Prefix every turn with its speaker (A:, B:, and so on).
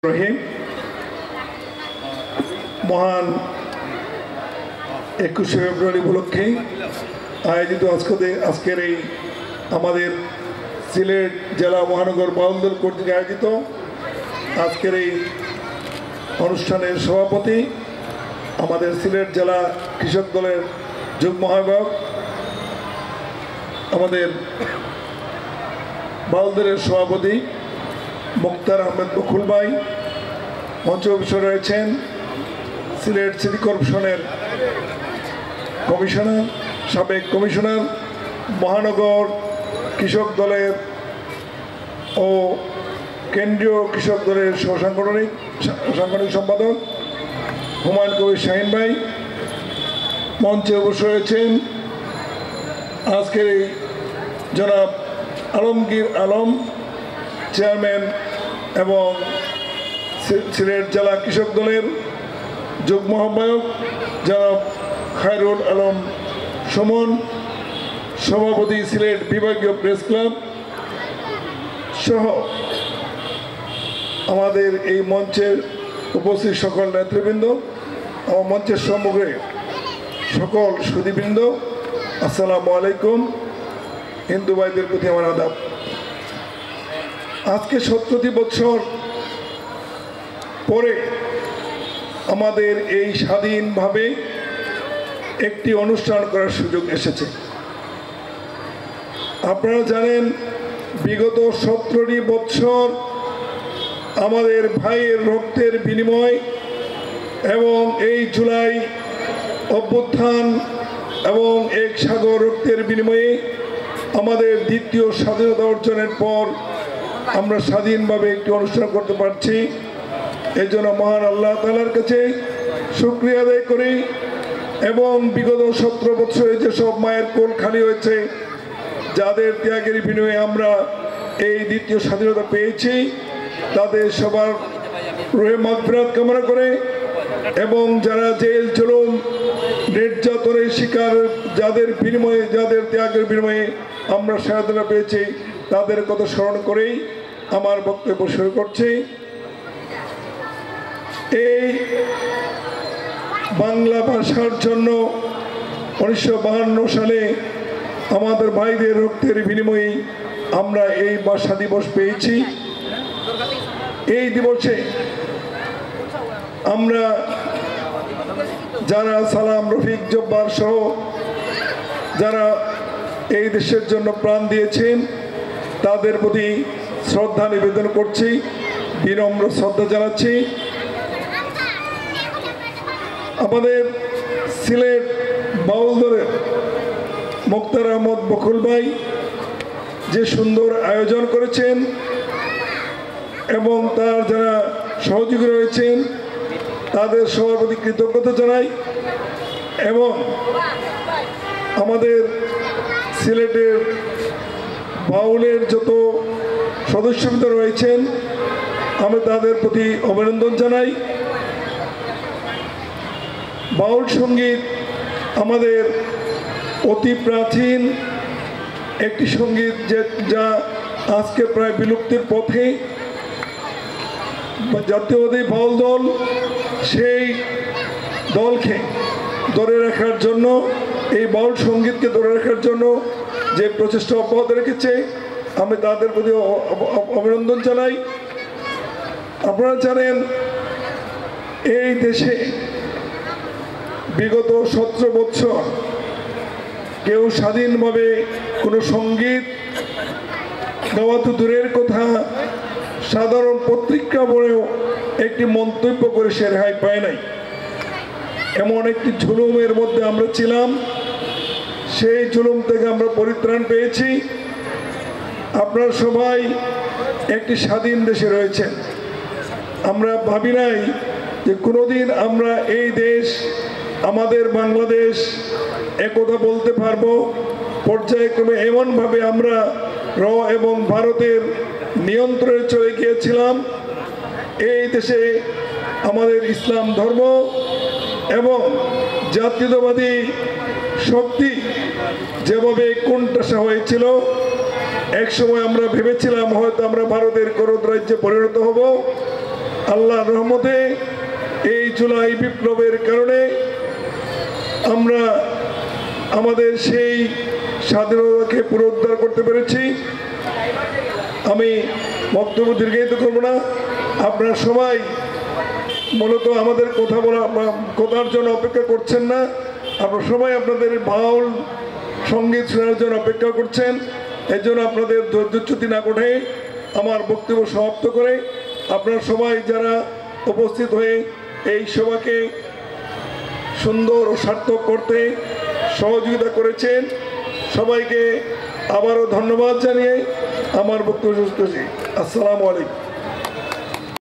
A: রহিম মহান 21শে ফেব্রুয়ারি উপলক্ষে আয়োজিত আজকের এই আমাদের সিলেট জেলা মহানগর বাউল দল কর্তৃক আয়োজিত আজকের এই অনুষ্ঠানের সভাপতি আমাদের সিলেট জেলা কৃষক দলের যুগ্ম আহ্বায়ক আমাদের বাউল দলের সভাপতি মুক্তার আহমেদ বকুল ভাই, মঞ্চ অফিসার রয়েছেন সিলেট সিটি কর্পোরেশনের কমিশনার, সাবেক কমিশনার, মহানগর কৃষক দলের ও কেন্দ্রীয় কৃষক দলের সাংগঠনিক সম্পাদক হুমায়ুন কবির শাহিন ভাই, মঞ্চে অবশ্য রয়েছেন আজকের এই জনাব আলমগীর আলম চেয়ারম্যান এবং সিলেট জেলা কৃষক দলের যুগ্ম আহ্বায়ক জনাব খায়রুল আলম সুমন, সভাপতি সিলেট বিভাগীয় প্রেস ক্লাব সহ আমাদের এই মঞ্চের উপস্থিত সকল নেতৃবৃন্দ, আমার মঞ্চের সম্মুখে সকল সুধীবৃন্দ, আসসালামু আলাইকুম। হিন্দু ভাইদের প্রতি আমার আদাব। আজকে 70 বছর পরে আমাদের এই স্বাধীনভাবে একটি অনুষ্ঠান করার সুযোগ এসেছে। আপনারা জানেন বিগত 17টি বছর আমাদের ভাইয়ের রক্তের বিনিময় এবং এই জুলাই অভ্যুত্থান এবং এক সাগর রক্তের বিনিময়ে আমাদের দ্বিতীয় স্বাধীনতা অর্জনের পর আমরা স্বাধীনভাবে একটি অনুষ্ঠান করতে পারছি। এই জন্য মহান আল্লাহ তাআলার কাছে শুকরিয়া আদায় করি এবং বিগত 17 বছরে যেসব মায়ের কোল খালি হয়েছে, যাদের ত্যাগের বিনিময়ে আমরা এই দ্বিতীয় স্বাধীনতা পেয়েছি, তাদের সবার রুহে মাগফিরাত কামনা করে এবং যারা জেল জুলুম নির্যাতনের শিকার, যাদের বিনিময়ে, যাদের ত্যাগের বিনিময়ে আমরা স্বাধীনতা পেয়েছি, তাদের কথা স্মরণ করেই আমার বক্তব্য শুরু করছি। এই বাংলা ভাষার জন্য 1952 সালে আমাদের ভাইদের রক্তের বিনিময়ে আমরা এই ভাষা দিবস পেয়েছি। এই দিবসে আমরা যারা সালাম, রফিক, জব্বার সহ যারা এই দেশের জন্য প্রাণ দিয়েছেন, তাদের প্রতি শ্রদ্ধা নিবেদন করছি, বিনম্র শ্রদ্ধা জানাচ্ছি। আমাদের সিলেট বাউল দলের মুক্তার আহমদ বকুল ভাই যে সুন্দর আয়োজন করেছেন এবং তার যারা সহযোগী রয়েছেন তাদের সবার প্রতি কৃতজ্ঞতা জানাই এবং আমাদের সিলেটের বাউলের যত সদস্যবৃন্দ রয়েছেন আমি তাদের প্রতি অভিনন্দন জানাই। বাউল সঙ্গীত আমাদের অতি প্রাচীন একটি সঙ্গীত, যা আজকে প্রায় বিলুপ্তির পথে। জাতীয়বাদী বাউল দল সেই দলকে ধরে রাখার জন্য, এই বাউল সঙ্গীতকে ধরে রাখার জন্য যে প্রচেষ্টা অব্যাহত রেখেছে, আমি তাদের প্রতি অভিনন্দন জানাই। আপনারা জানেন এই দেশে বিগত 17 বছর কেউ স্বাধীনভাবে কোনো সঙ্গীত গাওয়া তো দূরের কথা, সাধারণ পত্রিকা পড়েও একটি মন্তব্য করে সে রেহাই পায় নাই। এমন একটি জুলুমের মধ্যে আমরা ছিলাম, সেই জুলুম থেকে আমরা পরিত্রাণ পেয়েছি। আপনারা সবাই একটি স্বাধীন দেশে রয়েছেন। আমরা ভাবি নাই যে কোনোদিন আমরা এই দেশ, আমাদের বাংলাদেশ একথা বলতে পারবো। পর্যায়ক্রমে এমনভাবে আমরা এবং ভারতের নিয়ন্ত্রণে চলে গিয়েছিলাম। এই দেশে আমাদের ইসলাম ধর্ম এবং জাতীয়তাবাদী শক্তি যেভাবে কোণঠাসা হয়েছিল, এক সময় আমরা ভেবেছিলাম হয়তো আমরা ভারতের করদ রাজ্যে পরিণত হব। আল্লাহর রহমতে এই জুলাই বিপ্লবের কারণে আমরা আমাদের সেই স্বাধীনতাকে পুনরুদ্ধার করতে পেরেছি। আমি বক্তব্য দীর্ঘায়িত করব না। আপনারা সবাই মূলত আমাদের কথার জন্য অপেক্ষা করছেন না, আপনারা সবাই আপনাদের বাউল সঙ্গীত শোনার জন্য অপেক্ষা করছেন। এর জন্য আপনাদের ধৈর্যচ্যুতি না করে আমার বক্তব্য সমাপ্ত করে আপনারা সবাই যারা উপস্থিত হয়ে এই সভাকে সুন্দর ও সার্থক করতে সহযোগিতা করেছেন, সবাইকে আবারও ধন্যবাদ জানিয়ে আমার বক্তব্য শেষ করছি। আসসালামু আলাইকুম।